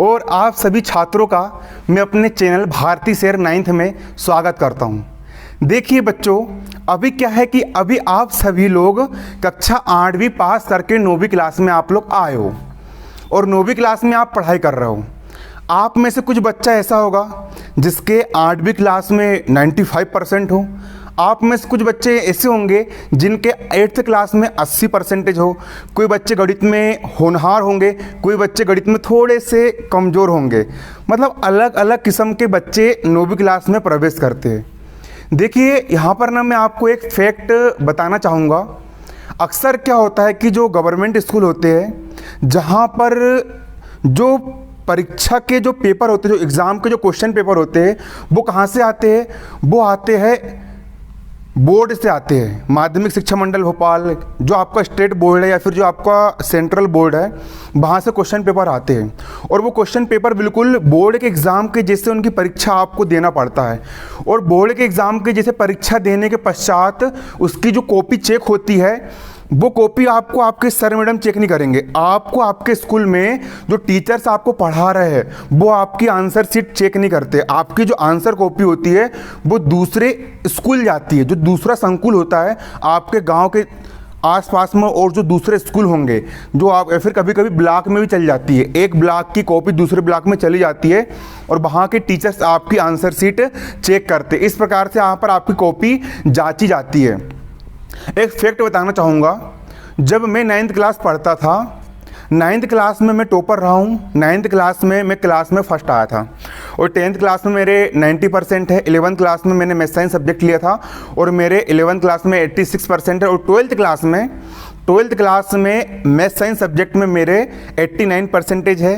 और आप सभी छात्रों का मैं अपने चैनल भारती सर 9th में स्वागत करता हूं। देखिए बच्चों, अभी क्या है कि अभी आप सभी लोग कक्षा 8वीं पास करके 9वीं क्लास में आप लोग आए हो और 9वीं क्लास में आप पढ़ाई कर रहे हो। आप में से कुछ बच्चा ऐसा होगा जिसके 8वीं क्लास में 95% हो। आप में से कुछ बच्चे ऐसे होंगे जिनके 8th क्लास में 80% हो। कोई बच्चे गणित में होनहार होंगे, कोई बच्चे गणित में थोड़े से कमज़ोर होंगे। मतलब अलग अलग किस्म के बच्चे 9वीं क्लास में प्रवेश करते हैं। देखिए यहाँ पर ना मैं आपको एक फैक्ट बताना चाहूँगा। अक्सर क्या होता है कि जो गवर्नमेंट स्कूल होते हैं, जहाँ पर जो परीक्षा के जो पेपर होते हैं, जो एग्ज़ाम के जो क्वेश्चन पेपर होते हैं, वो कहाँ से आते हैं? वो आते हैं बोर्ड से आते हैं। माध्यमिक शिक्षा मंडल भोपाल, जो आपका स्टेट बोर्ड है या फिर जो आपका सेंट्रल बोर्ड है, वहाँ से क्वेश्चन पेपर आते हैं। और वो क्वेश्चन पेपर बिल्कुल बोर्ड के एग्ज़ाम के जैसे उनकी परीक्षा आपको देना पड़ता है। और बोर्ड के एग्ज़ाम के जैसे परीक्षा देने के पश्चात उसकी जो कॉपी चेक होती है, वो कॉपी आपको आपके सर मैडम चेक नहीं करेंगे। आपको आपके स्कूल में जो टीचर्स आपको पढ़ा रहे हैं वो आपकी आंसर शीट चेक नहीं करते। आपकी जो आंसर कॉपी होती है वो दूसरे स्कूल जाती है। जो दूसरा संकुल होता है आपके गांव के आसपास में, और जो दूसरे स्कूल होंगे, जो आप फिर कभी कभी ब्लॉक में भी चली जाती है। एक ब्लॉक की कॉपी दूसरे ब्लॉक में चली जाती है और वहाँ के टीचर्स आपकी आंसर शीट चेक करते। इस प्रकार से यहाँ पर आपकी कॉपी जांची जाती है। एक फैक्ट बताना चाहूँगा, जब मैं 9th क्लास पढ़ता था, 9th क्लास में मैं टॉपर रहा हूँ। 9th क्लास में मैं क्लास में फर्स्ट आया था और 10th क्लास में मेरे 90% है। 11th क्लास में मैंने मैथ साइंस सब्जेक्ट लिया था और मेरे 11th क्लास में 86% है। और 12th क्लास में मैथ साइंस सब्जेक्ट में मेरे 89% है,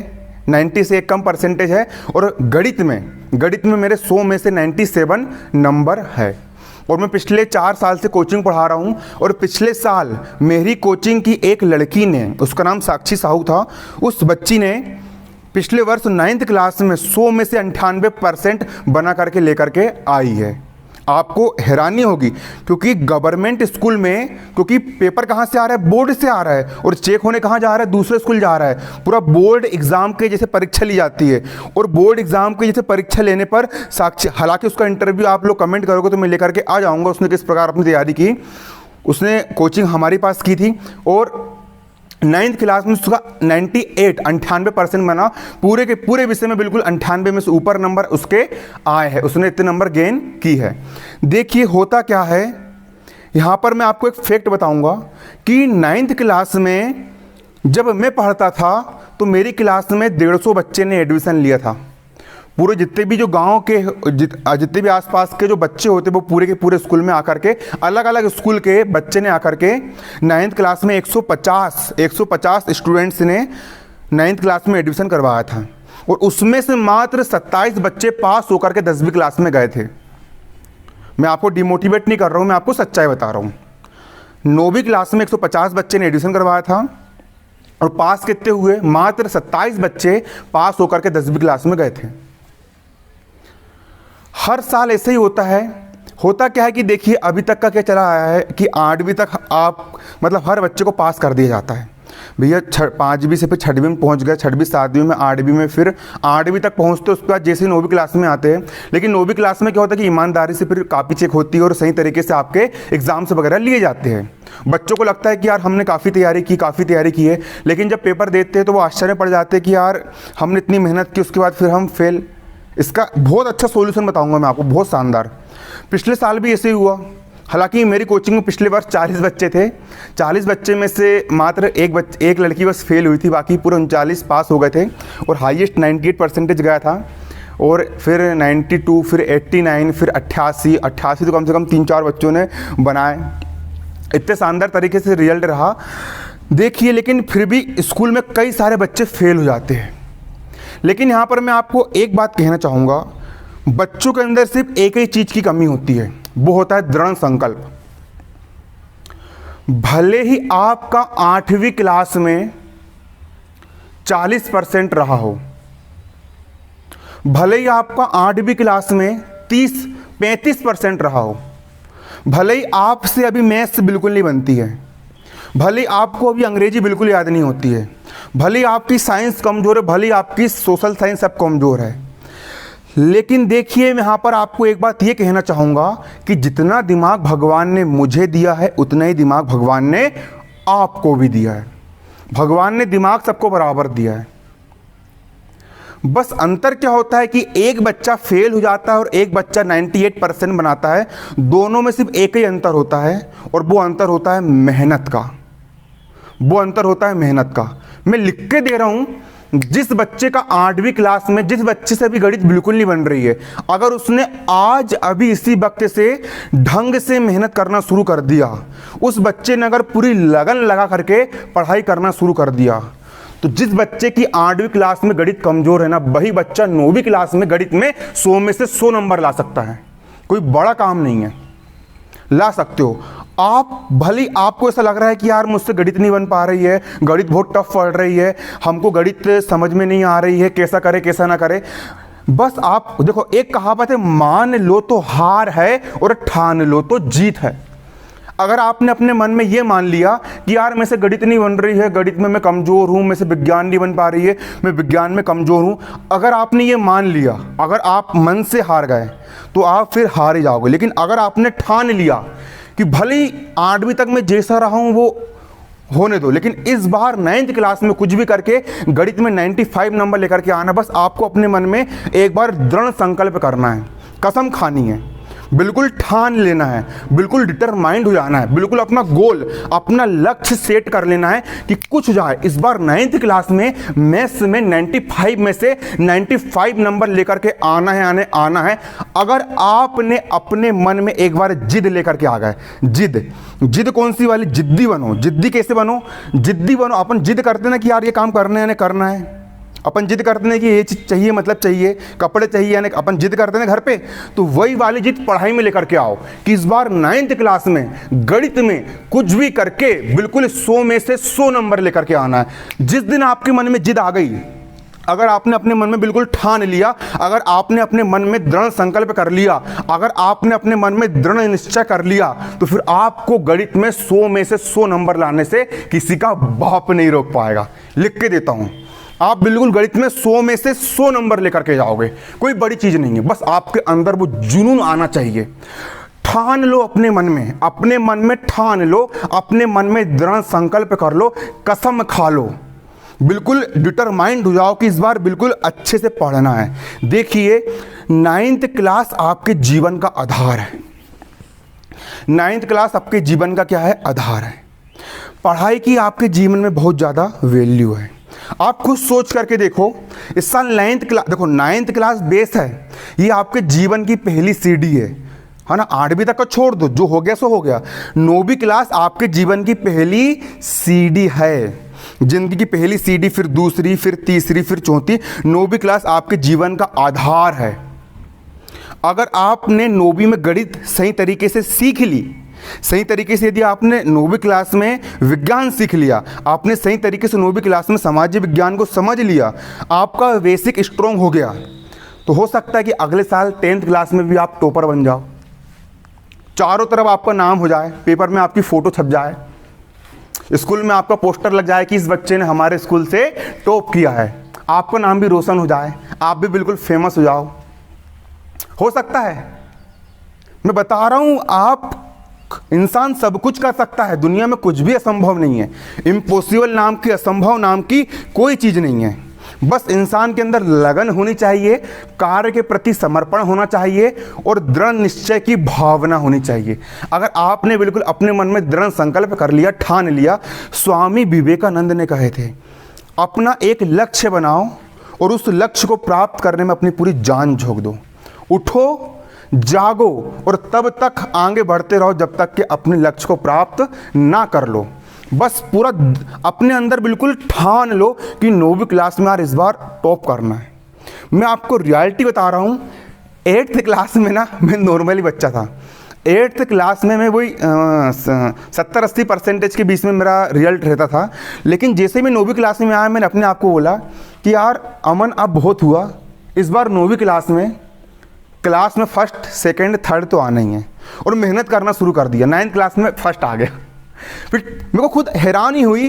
90 से एक कम परसेंटेज है। और गणित में मेरे 100 में से 97 नंबर है। और मैं पिछले 4 साल से कोचिंग पढ़ा रहा हूँ। और पिछले साल मेरी कोचिंग की एक लड़की ने, उसका नाम साक्षी साहू था, उस बच्ची ने पिछले वर्ष 9th क्लास में 100 में से 98% बना करके लेकर के आई है। आपको हैरानी होगी क्योंकि गवर्नमेंट स्कूल में, क्योंकि पेपर कहाँ से आ रहा है? बोर्ड से आ रहा है। और चेक होने कहाँ जा रहा है? दूसरे स्कूल जा रहा है। पूरा बोर्ड एग्ज़ाम के जैसे परीक्षा ली जाती है। और बोर्ड एग्ज़ाम के जैसे परीक्षा लेने पर साक्षी, हालांकि उसका इंटरव्यू आप लोग कमेंट करोगे तो मैं लेकर के आ जाऊँगा उसने किस प्रकार अपनी तैयारी की। उसने कोचिंग हमारे पास की थी और 9th क्लास में उसका 98% बना। पूरे के पूरे विषय में बिल्कुल 98 में से ऊपर नंबर उसके आए हैं। उसने इतने नंबर गेन की है। देखिए होता क्या है, यहाँ पर मैं आपको एक फैक्ट बताऊंगा कि 9th क्लास में जब मैं पढ़ता था तो मेरी क्लास में 150 बच्चे ने एडमिशन लिया था। पूरे जितने भी जो गांव के जितने भी आसपास के जो बच्चे होते वो पूरे के पूरे स्कूल में आकर के, अलग अलग स्कूल के बच्चे ने आकर के 9th क्लास में 150 स्टूडेंट्स ने 9th क्लास में एडमिशन करवाया था। और उसमें से मात्र 27 बच्चे पास होकर के 10वीं क्लास में गए थे। मैं आपको डिमोटिवेट नहीं कर रहा हूँ, मैं आपको सच्चाई बता रहा हूँ। 9वीं क्लास में 150 बच्चे ने एडमिशन करवाया था और पास कितने हुए? मात्र 27 बच्चे पास होकर के 10वीं क्लास में गए थे। हर साल ऐसे ही होता है। होता क्या है कि देखिए अभी तक का क्या चला आया है कि 8वीं तक आप मतलब हर बच्चे को पास कर दिया जाता है। भैया 5वीं से फिर 6वीं में पहुंच गए, 6वीं 7वीं में 8वीं में, फिर 8वीं तक पहुंचते उसके बाद जैसे 9वीं क्लास में आते हैं। लेकिन 9वीं क्लास में क्या होता है कि ईमानदारी से फिर कॉपी चेक होती है और सही तरीके से आपके एग्जाम्स वगैरह लिए जाते हैं। बच्चों को लगता है कि यार हमने काफ़ी तैयारी की है, लेकिन जब पेपर देते हैं तो वो आश्चर्य पड़ जाते हैं कि यार हमने इतनी मेहनत की, उसके बाद फिर हम फेल। इसका बहुत अच्छा सॉल्यूशन बताऊंगा मैं आपको, बहुत शानदार। पिछले साल भी ऐसे ही हुआ। हालांकि मेरी कोचिंग में पिछले वर्ष 40 बच्चे थे। 40 बच्चे में से मात्र एक लड़की बस फेल हुई थी, बाकी पूरे 39 पास हो गए थे। और हाईएस्ट 98% गया था। और फिर 92, फिर 89, फिर 88 तो कम से कम 3-4 बच्चों ने बनाए। इतने शानदार तरीके से रिजल्ट रहा। देखिए लेकिन फिर भी स्कूल में कई सारे बच्चे फेल हो जाते हैं। लेकिन यहाँ पर मैं आपको एक बात कहना चाहूँगा, बच्चों के अंदर सिर्फ एक ही चीज़ की कमी होती है, वो होता है दृढ़ संकल्प। भले ही आपका 8वीं क्लास में 40% रहा हो, भले ही आपका 8वीं क्लास में 30-35% रहा हो, भले ही आपसे अभी मैथ्स बिल्कुल नहीं बनती है, भले ही आपको अभी अंग्रेजी बिल्कुल याद नहीं होती है, भले ही आपकी साइंस कमज़ोर है, भले ही आपकी सोशल साइंस सब कमज़ोर है, लेकिन देखिए मैं यहाँ पर आपको एक बात ये कहना चाहूँगा कि जितना दिमाग भगवान ने मुझे दिया है उतना ही दिमाग भगवान ने आपको भी दिया है। भगवान ने दिमाग सबको बराबर दिया है। बस अंतर क्या होता है कि एक बच्चा फेल हो जाता है और एक बच्चा 98% बनाता है। दोनों में सिर्फ एक ही अंतर होता है और वो अंतर होता है मेहनत का। वो अंतर होता है मेहनत का। मैं लिख के दे रहा हूँ, जिस बच्चे का 8वीं क्लास में, जिस बच्चे से अभी गणित बिल्कुल नहीं बन रही है, अगर उसने आज अभी इसी वक्त से ढंग से मेहनत करना शुरू कर दिया, उस बच्चे ने अगर पूरी लगन लगा करके पढ़ाई करना शुरू कर दिया, तो जिस बच्चे की 8वीं क्लास में गणित कमजोर है ना, वही बच्चा 9वीं क्लास में गणित में 100 में से 100 नंबर ला सकता है। कोई बड़ा काम नहीं है, ला सकते हो आप। भले आपको ऐसा लग रहा है कि यार मुझसे गणित नहीं बन पा रही है, गणित बहुत टफ पड़ रही है, हमको गणित समझ में नहीं आ रही है, कैसा करे कैसा ना करे। बस आप देखो, एक कहावत है, मान लो तो हार है और ठान लो तो जीत है। अगर आपने अपने मन में ये मान लिया कि यार मेरे से गणित नहीं बन रही है, गणित में मैं कमज़ोर हूँ, मेरे से विज्ञान नहीं बन पा रही है, मैं विज्ञान में कमज़ोर हूँ, अगर आपने ये मान लिया, अगर आप मन से हार गए तो आप फिर हार ही जाओगे। लेकिन अगर आपने ठान लिया कि भले ही 8वीं तक मैं जैसा रहा हूँ वो होने दो, लेकिन इस बार 9th क्लास में कुछ भी करके गणित में 95 नंबर लेकर के आना, बस आपको अपने मन में एक बार दृढ़ संकल्प करना है, कसम खानी है, बिल्कुल ठान लेना है, बिल्कुल डिटरमाइंड हो जाना है, बिल्कुल अपना गोल, अपना लक्ष्य सेट कर लेना है कि कुछ जाए इस बार 9th क्लास में मैथ्स में 95 में से 95 नंबर लेकर के आना है, आना है। अगर आपने अपने मन में एक बार जिद लेकर के आ गए, जिद कौन सी वाली, जिद्दी बनो। जिद्दी कैसे बनो? जिद्दी बनो, अपन जिद करते ना कि यार ये काम करना है, अपन जिद करते हैं कि ये चीज़ चाहिए, मतलब चाहिए, कपड़े चाहिए, यानी अपन जिद करते हैं घर पे, तो वही वाली जिद पढ़ाई में लेकर के आओ कि इस बार 9th क्लास में गणित में कुछ भी करके बिल्कुल 100 में से 100 नंबर लेकर के आना है। जिस दिन आपके मन में जिद आ गई, अगर आपने अपने मन में बिल्कुल ठान लिया, अगर आपने अपने मन में दृढ़ संकल्प कर लिया, अगर आपने अपने मन में दृढ़ निश्चय कर लिया, तो फिर आपको गणित में 100 में से 100 नंबर लाने से किसी का बाप नहीं रोक पाएगा। लिख के देता हूँ, आप बिल्कुल गणित में 100 में से 100 नंबर लेकर के जाओगे। कोई बड़ी चीज़ नहीं है, बस आपके अंदर वो जुनून आना चाहिए। ठान लो अपने मन में ठान लो, अपने मन में दृढ़ संकल्प कर लो, कसम खा लो, बिल्कुल डिटरमाइंड हो जाओ कि इस बार बिल्कुल अच्छे से पढ़ना है। देखिए 9th क्लास आपके जीवन का आधार है। 9th क्लास आपके जीवन का क्या है? आधार है। पढ़ाई की आपके जीवन में बहुत ज़्यादा वैल्यू है। आप खुद सोच करके देखो, इस साल 9th क्लास, देखो 9th क्लास बेस है, ये आपके जीवन की पहली सीढ़ी है ना। 8वीं तक का छोड़ दो, जो हो गया सो हो गया। 9वीं क्लास आपके जीवन की पहली सीढ़ी है, जिंदगी की पहली सीढ़ी, फिर दूसरी, फिर तीसरी, फिर चौथी। 9वीं क्लास आपके जीवन का आधार है। अगर आपने 9वीं में गणित सही तरीके से सीख ली, सही तरीके से यदि आपने 9वीं क्लास में विज्ञान सीख लिया, आपने सही तरीके से 9वीं क्लास में सामाजिक विज्ञान को समझ लिया, आपका बेसिक स्ट्रॉन्ग हो गया, तो हो सकता है कि अगले साल 10th क्लास में भी आप टॉपर बन जाओ, चारों तरफ आपका नाम हो जाए, पेपर में आपकी फ़ोटो छप जाए, स्कूल में आपका पोस्टर लग जाए कि इस बच्चे ने हमारे स्कूल से टॉप किया है, आपका नाम भी रोशन हो जाए, आप भी बिल्कुल फेमस हो जाओ। हो सकता है, मैं बता रहा हूँ, आप इंसान सब कुछ कर सकता है, दुनिया में कुछ भी असंभव नहीं है। इम्पॉसिबल नाम की, असंभव नाम की कोई चीज़ नहीं है। बस इंसान के अंदर लगन होनी चाहिए, कार्य के प्रति समर्पण होना चाहिए और दृढ़ निश्चय की भावना होनी चाहिए। अगर आपने बिल्कुल अपने मन में दृढ़ संकल्प कर लिया, ठान लिया, स्वामी विवेकानंद ने कहे थे, अपना एक लक्ष्य बनाओ और उस लक्ष्य को प्राप्त करने में अपनी पूरी जान झोंक दो। उठो, जागो और तब तक आगे बढ़ते रहो जब तक कि अपने लक्ष्य को प्राप्त ना कर लो। बस पूरा अपने अंदर बिल्कुल ठान लो कि 9वीं क्लास में यार इस बार टॉप करना है। मैं आपको रियलिटी बता रहा हूँ, 8th क्लास में ना मैं नॉर्मली बच्चा था। 8th क्लास में मैं वही 70-80% के बीच में मेरा रिजल्ट रहता था। लेकिन जैसे ही मैं 9वीं क्लास में आया, मैंने अपने आप को बोला कि यार अमन अब बहुत हुआ, इस बार 9वीं क्लास में फर्स्ट, सेकंड, थर्ड तो आना ही है, और मेहनत करना शुरू कर दिया। 9th क्लास में फर्स्ट आ गया, फिर मेरे को खुद हैरानी हुई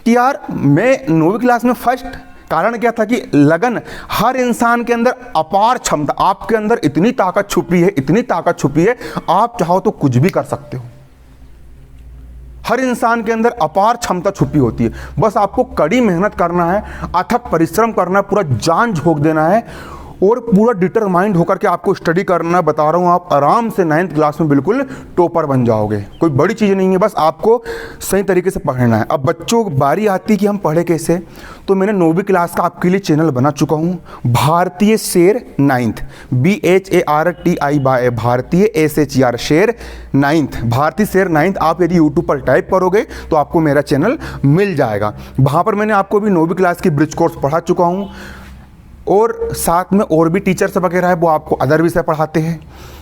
कि यार मैं 9वीं क्लास में फर्स्ट। कारण क्या था कि लगन, हर इंसान के अंदर अपार क्षमता, आपके अंदर इतनी ताकत छुपी है, इतनी ताकत छुपी है, आप चाहो तो कुछ भी कर सकते हो। हर इंसान के अंदर अपार क्षमता छुपी होती है, बस आपको कड़ी मेहनत करना है, अथक परिश्रम करना है, पूरा जान झोंक देना है और पूरा डिटरमाइंड होकर के आपको स्टडी करना। बता रहा हूँ, आप आराम से 9th क्लास में बिल्कुल टॉपर बन जाओगे। कोई बड़ी चीज़ नहीं है, बस आपको सही तरीके से पढ़ना है। अब बच्चों बारी आती है कि हम पढ़े कैसे, तो मैंने 9वीं क्लास का आपके लिए चैनल बना चुका हूँ, भारतीय शेर 9th, BHARTI, भारतीय SHER शेर 9th, भारतीय शेर 9th। आप यदि यूट्यूब पर टाइप करोगे तो आपको मेरा चैनल मिल जाएगा। वहाँ पर मैंने आपको भी 9वीं क्लास की ब्रिज कोर्स पढ़ा चुका हूँ और साथ में और भी टीचर्स वगैरह है, वो आपको अदर विषय पढ़ाते हैं।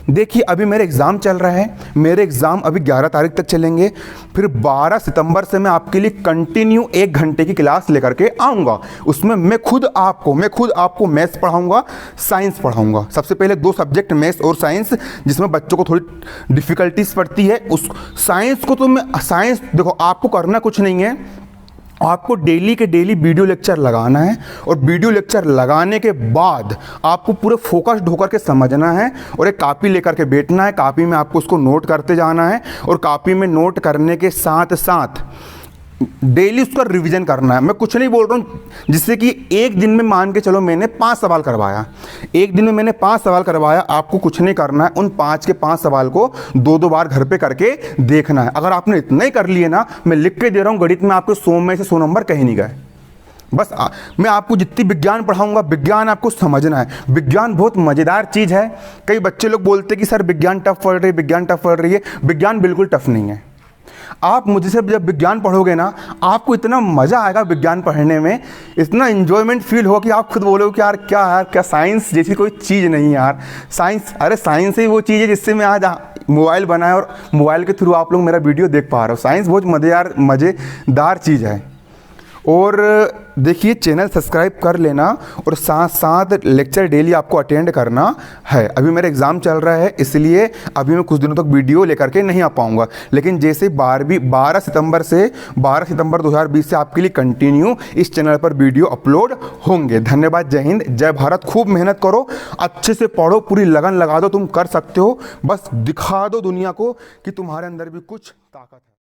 देखिए अभी मेरे एग्ज़ाम चल रहे हैं, मेरे एग्ज़ाम अभी 11 तारीख तक चलेंगे, फिर 12 सितंबर से मैं आपके लिए कंटिन्यू 1 घंटे की क्लास लेकर के आऊँगा। उसमें मैं खुद आपको मैथ्स पढ़ाऊँगा, साइंस पढ़ाऊँगा। सबसे पहले 2 सब्जेक्ट मैथ्स और साइंस, जिसमें बच्चों को थोड़ी डिफ़िकल्टीज पड़ती है। उस साइंस को तो मैं साइंस देखो, आपको करना कुछ नहीं है, आपको डेली के डेली वीडियो लेक्चर लगाना है और वीडियो लेक्चर लगाने के बाद आपको पूरे फोकस्ड होकर के समझना है और एक कॉपी लेकर के बैठना है। कॉपी में आपको उसको नोट करते जाना है और कॉपी में नोट करने के साथ साथ डेली उसका रिवीजन करना है। मैं कुछ नहीं बोल रहा हूँ, जिससे कि एक दिन में मान के चलो मैंने 5 सवाल करवाया, एक दिन में मैंने 5 सवाल करवाया, आपको कुछ नहीं करना है, उन 5 के 5 सवाल को 2-2 बार घर पे करके देखना है। अगर आपने इतना ही कर लिए ना, मैं लिख के दे रहा हूँ, गणित में आपको 100 में से 100 नंबर कहीं नहीं गए। बस मैं आपको जितनी विज्ञान पढ़ाऊंगा, विज्ञान आपको समझना है। विज्ञान बहुत मज़ेदार चीज़ है। कई बच्चे लोग बोलते कि सर विज्ञान टफ पढ़ रही है, विज्ञान टफ पढ़ रही है। विज्ञान बिल्कुल टफ नहीं है। आप मुझसे जब विज्ञान पढ़ोगे ना, आपको इतना मज़ा आएगा विज्ञान पढ़ने में, इतना इन्जॉयमेंट फील होगा कि आप खुद बोलोगे कि यार क्या साइंस जैसी कोई चीज़ नहीं है यार। साइंस, अरे साइंस ही वो चीज़ है जिससे मैं आज मोबाइल बनाया और मोबाइल के थ्रू आप लोग मेरा वीडियो देख पा रहे हो। साइंस बहुत मज़ेदार चीज़ है। और देखिए चैनल सब्सक्राइब कर लेना और साथ साथ लेक्चर डेली आपको अटेंड करना है। अभी मेरा एग्ज़ाम चल रहा है, इसलिए अभी मैं कुछ दिनों तक वीडियो लेकर के नहीं आ पाऊँगा, लेकिन जैसे 12 सितंबर 2020 से आपके लिए कंटिन्यू इस चैनल पर वीडियो अपलोड होंगे। धन्यवाद। जय हिंद, जय भारत। खूब मेहनत करो, अच्छे से पढ़ो, पूरी लगन लगा दो, तुम कर सकते हो। बस दिखा दो दुनिया को कि तुम्हारे अंदर भी कुछ ताकत है।